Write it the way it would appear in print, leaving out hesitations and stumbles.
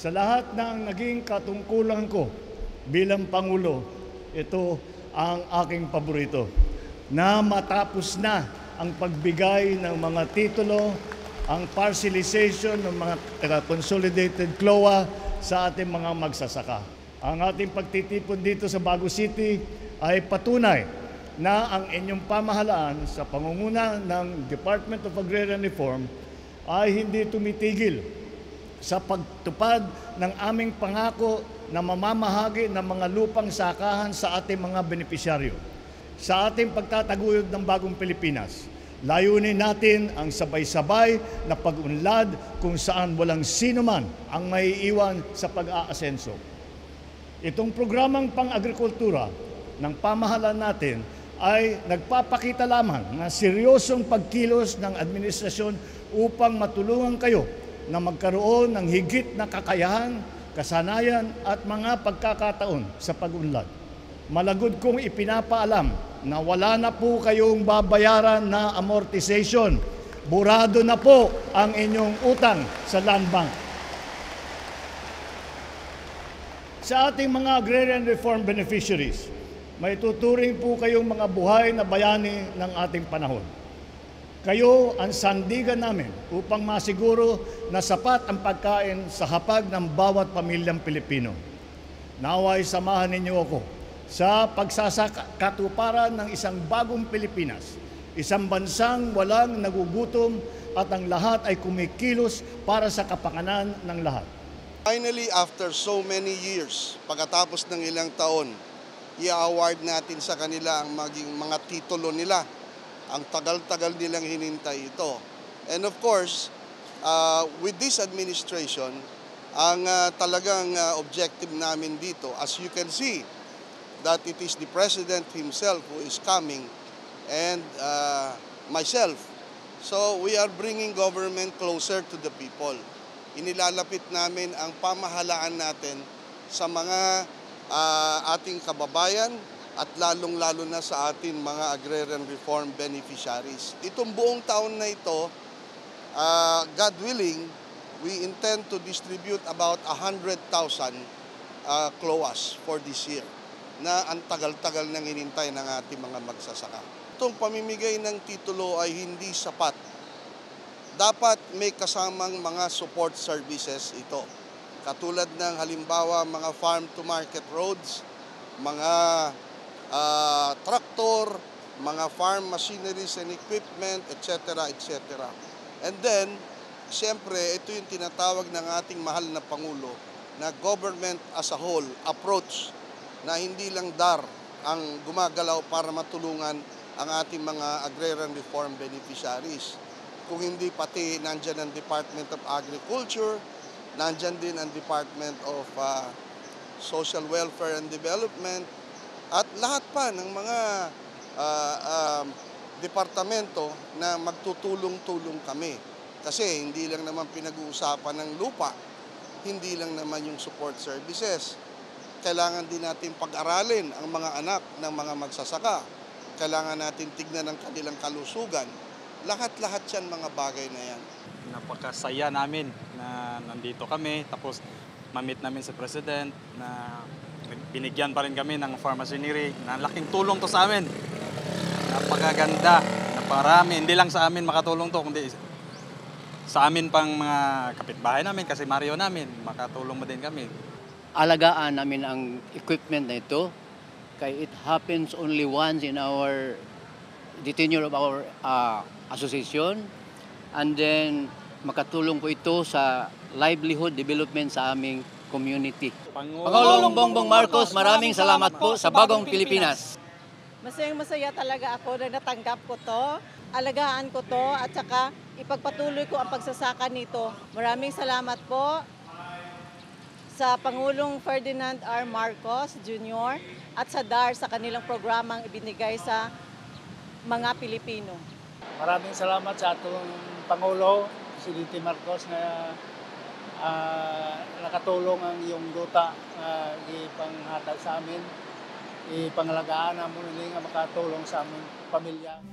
Sa lahat ng naging katungkulan ko bilang Pangulo, ito ang aking paborito, na matapos na ang pagbigay ng mga titulo, ang parcelization ng mga consolidated CLOA sa ating mga magsasaka. Ang ating pagtitipon dito sa Bago City ay patunay na ang inyong pamahalaan sa pangunguna ng Department of Agrarian Reform ay hindi tumitigil sa pagtupad ng aming pangako na mamamahagi ng mga lupang sakahan sa ating mga benepisyaryo. Sa ating pagtataguyod ng Bagong Pilipinas, layunin natin ang sabay-sabay na pag-unlad kung saan walang sino man ang maiiwan sa pag-aasenso. Itong programang pang-agrikultura ng pamahalaan natin ay nagpapakita lamang ng seryosong pagkilos ng administrasyon upang matulungan kayo na magkaroon ng higit na kakayahan, kasanayan at mga pagkakataon sa pag-unlad. Malagod kong ipinapaalam na wala na po kayong babayaran na amortization. Burado na po ang inyong utang sa Land Bank. Sa ating mga agrarian reform beneficiaries, may tuturing po kayong mga buhay na bayani ng ating panahon. Kayo ang sandigan namin upang masiguro na sapat ang pagkain sa hapag ng bawat pamilyang Pilipino. Naway samahan ninyo ako sa pagsasakatuparan ng isang bagong Pilipinas, isang bansang walang nagugutom at ang lahat ay kumikilos para sa kapakanan ng lahat. Finally, after so many years, pagkatapos ng ilang taon, i-award natin sa kanila ang mga titulo nila. Ang tagal-tagal nilang hinintay ito. And of course, with this administration, ang talagang objective namin dito, as you can see, that it is the President himself who is coming and myself. So we are bringing government closer to the people. Inilalapit namin ang pamahalaan natin sa mga ating kababayan at lalong-lalo na sa ating mga agrarian reform beneficiaries. Itong buong taon na ito, God willing, we intend to distribute about 100,000 CLOAs for this year na ang tagal-tagal nang hinintay ng ating mga magsasaka. Itong pamimigay ng titulo ay hindi sapat. Dapat may kasamang mga support services ito. Katulad ng halimbawa mga farm-to-market roads, mga traktor, mga farm machineries and equipment, etc., etc. And then, siyempre, ito yung tinatawag ng ating mahal na Pangulo na government as a whole approach na hindi lang DAR ang gumagalaw para matulungan ang ating mga agrarian reform beneficiaries. Kung hindi pati nandyan ang Department of Agriculture, nandyan din ang Department of Social Welfare and Development, at lahat pa ng mga departamento na magtutulong-tulong kami. Kasi hindi lang naman pinag-uusapan ng lupa, hindi lang naman yung support services. Kailangan din natin pag-aralin ang mga anak ng mga magsasaka. Kailangan natin tignan ang kanilang kalusugan. Lahat-lahat yan mga bagay na yan. Napakasaya namin na nandito kami, tapos ma-meet namin si President na binigyan pa rin kami ng farm machinery na laking tulong to sa amin. Napakaganda, naparami. Hindi lang sa amin makatulong to, kundi sa amin pang mga kapitbahay namin, kasi Mario namin, makatulong mo din kami. Alagaan namin ang equipment na ito, kaya it happens only once in the tenure of our association, and then makatulong po ito sa livelihood development sa aming community. Pangulong Bongbong Marcos, maraming salamat po sa Bagong Pilipinas. Masayang-masaya talaga ako na natanggap ko to, alagaan ko to, at saka ipagpatuloy ko ang pagsasaka nito. Maraming salamat po sa Pangulong Ferdinand R. Marcos Jr. at sa DAR sa kanilang programang ibinigay sa mga Pilipino. Maraming salamat sa atong Pangulo, Presidente Marcos, na nakatulong ang iyong duta ipanghatag sa amin, ipangalagaan na muli nga makatulong sa aming pamilya.